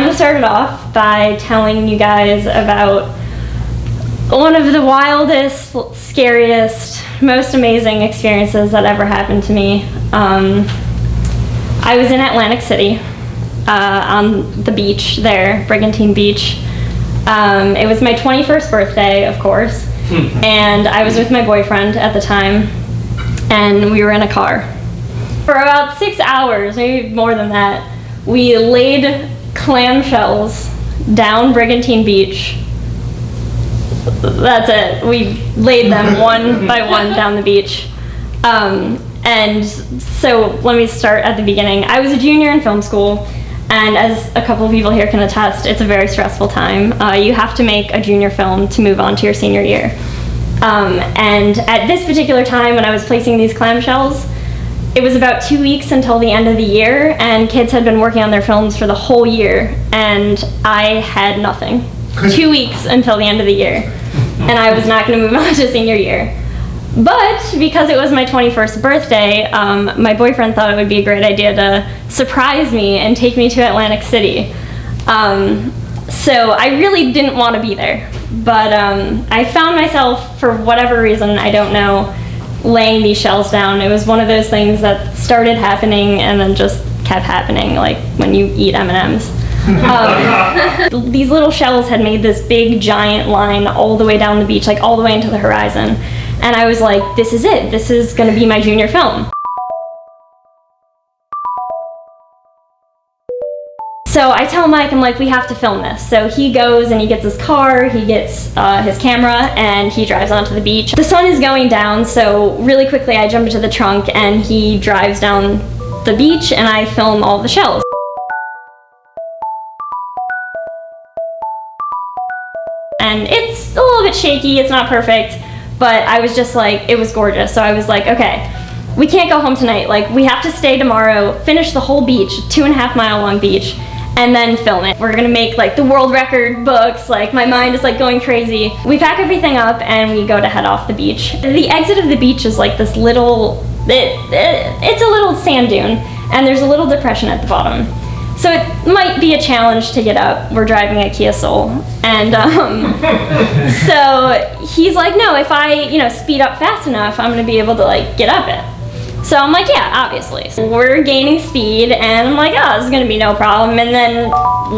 to start it off by telling you guys about one of the wildest, scariest, most amazing experiences that ever happened to me. I was in Atlantic City on the beach there, Brigantine Beach. It was my 21st birthday, of course, and I was with my boyfriend at the time, and we were in a car. For about 6 hours, maybe more than that, we laid clamshells down Brigantine Beach. That's it. We laid them one by one down the beach. And so let me start at the beginning. I was a junior in film school, and as a couple of people here can attest, it's a very stressful time. You have to make a junior film to move on to your senior year. And at this particular time when I was placing these clamshells, it was about 2 weeks until the end of the year, and kids had been working on their films for the whole year, and I had nothing. 2 weeks until the end of the year, and I was not going to move on to senior year. But because it was my 21st birthday, my boyfriend thought it would be a great idea to surprise me and take me to Atlantic City. So I really didn't want to be there, but I found myself, for whatever reason, I don't know, laying these shells down. It was one of those things that started happening and then just kept happening, like when you eat M&Ms. These little shells had made this big giant line all the way down the beach, like all the way into the horizon. And I was like, this is it. This is going to be my junior film. So I tell Mike, I'm like, we have to film this. So he goes and he gets his car, he gets his camera, and he drives onto the beach. The sun is going down, so really quickly I jump into the trunk and he drives down the beach and I film all the shells. And it's a little bit shaky, it's not perfect, but I was just like, it was gorgeous. So I was like, okay, we can't go home tonight. Like, we have to stay tomorrow, finish the whole beach, 2.5 mile long beach, and then film it. We're gonna make like the world record books. Like, my mind is like going crazy. We pack everything up and we go to head off the beach. The exit of the beach is like this little, it's a little sand dune, and there's a little depression at the bottom. So it might be a challenge to get up. We're driving a Kia Soul, and so he's like, no, if I, speed up fast enough, I'm gonna be able to like get up it. So I'm like, yeah, obviously. So we're gaining speed, and I'm like, oh, this is gonna be no problem. And then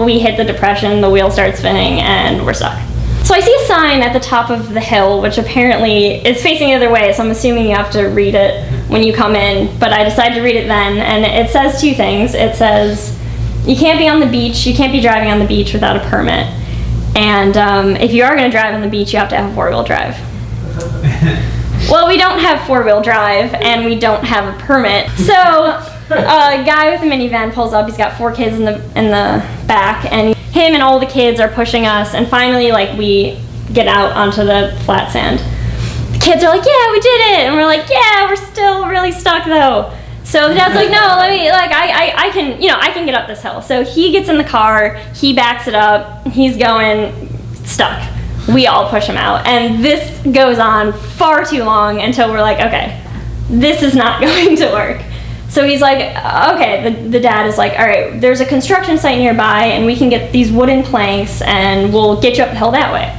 we hit the depression, the wheel starts spinning, and we're stuck. So I see a sign at the top of the hill, which apparently is facing the other way, so I'm assuming you have to read it when you come in, but I decided to read it then, and it says two things. It says, you can't be on the beach, you can't be driving on the beach without a permit. And if you are gonna drive on the beach, you have to have 4-wheel drive. Well, we don't have 4-wheel drive and we don't have a permit. So a guy with a minivan pulls up, he's got 4 kids in the back, and him and all the kids are pushing us, and finally like we get out onto the flat sand. The kids are like, yeah, we did it, and we're like, yeah, we're still really stuck though. So the dad's like, no, let me, like, I can get up this hill. So he gets in the car, he backs it up, he's going, stuck. We all push him out. And this goes on far too long until we're like, okay, this is not going to work. So he's like, okay, the dad is like, all right, there's a construction site nearby and we can get these wooden planks and we'll get you up the hill that way.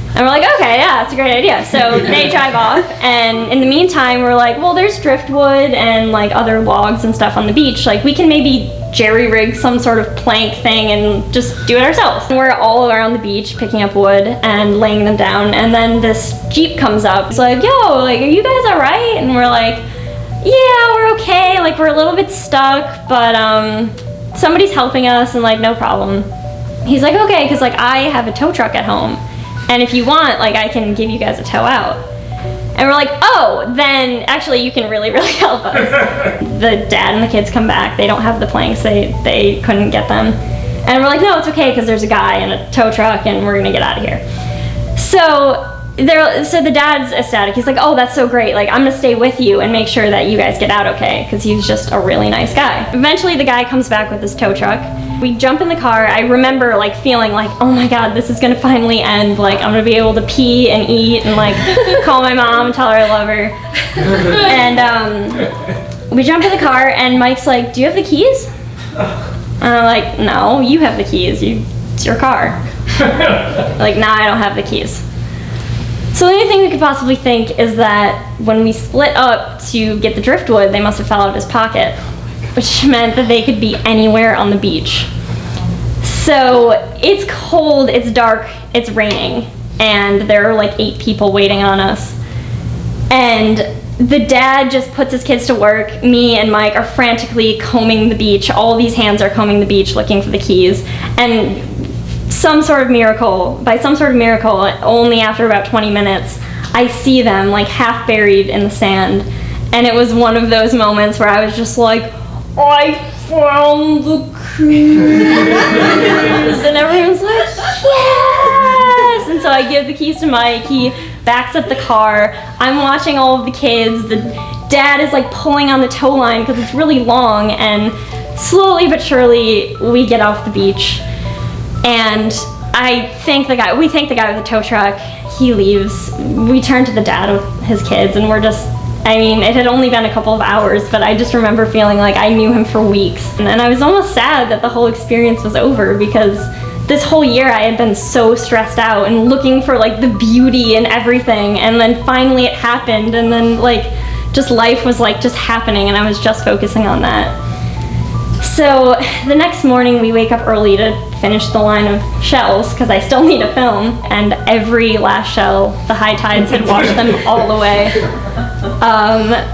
And we're like, okay, yeah, that's a great idea. So they drive off, and in the meantime, we're like, well, there's driftwood and like other logs and stuff on the beach. Like, we can maybe jerry-rig some sort of plank thing and just do it ourselves. And we're all around the beach picking up wood and laying them down, and then this Jeep comes up. It's like, yo, like, are you guys all right? And we're like, yeah, we're okay. Like, we're a little bit stuck, but somebody's helping us, and like, no problem. He's like, okay, because like I have a tow truck at home. And if you want, like, I can give you guys a tow out. And we're like, oh, then actually you can really, really help us. The dad and the kids come back. They don't have the planks. They couldn't get them. And we're like, no, it's okay, because there's a guy in a tow truck and we're going to get out of here. So the dad's ecstatic. He's like, oh, that's so great. Like, I'm going to stay with you and make sure that you guys get out okay, because he's just a really nice guy. Eventually, the guy comes back with his tow truck. We jump in the car. I remember like feeling like, oh my God, this is gonna finally end. Like, I'm gonna be able to pee and eat and like call my mom and tell her I love her. And we jump in the car and Mike's like, do you have the keys? And I'm like, no, you have the keys. It's your car. Like, nah, I don't have the keys. So the only thing we could possibly think is that when we split up to get the driftwood, they must have fell out of his pocket, which meant that they could be anywhere on the beach. So it's cold, it's dark, it's raining, and there are like 8 people waiting on us. And the dad just puts his kids to work. Me and Mike are frantically combing the beach. All these hands are combing the beach looking for the keys. And by some sort of miracle, only after about 20 minutes, I see them like half buried in the sand. And it was one of those moments where I was just like, I found the keys. And everyone's like, yes! And so I give the keys to Mike. He backs up the car. I'm watching all of the kids. The dad is like pulling on the tow line because it's really long, and slowly but surely we get off the beach. And we thank the guy with the tow truck. He leaves. We turn to the dad with his kids, and we're just, it had only been a couple of hours, but I just remember feeling like I knew him for weeks. And I was almost sad that the whole experience was over, because this whole year I had been so stressed out and looking for like the beauty and everything, and then finally it happened, and then like just life was like just happening, and I was just focusing on that. So the next morning we wake up early to finish the line of shells because I still need to film, and every last shell, the high tides had washed them all away.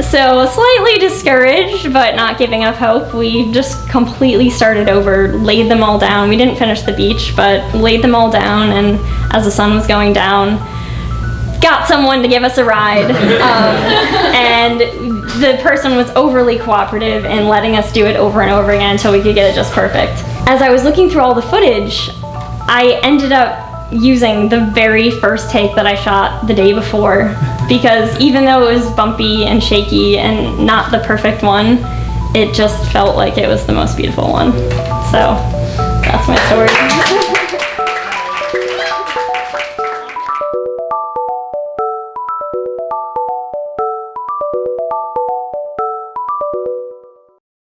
So slightly discouraged, but not giving up hope, we just completely started over, laid them all down. We didn't finish the beach, but laid them all down, and as the sun was going down, got someone to give us a ride. And the person was overly cooperative in letting us do it over and over again until we could get it just perfect. As I was looking through all the footage, I ended up using the very first take that I shot the day before, because even though it was bumpy and shaky and not the perfect one, it just felt like it was the most beautiful one. So that's my story.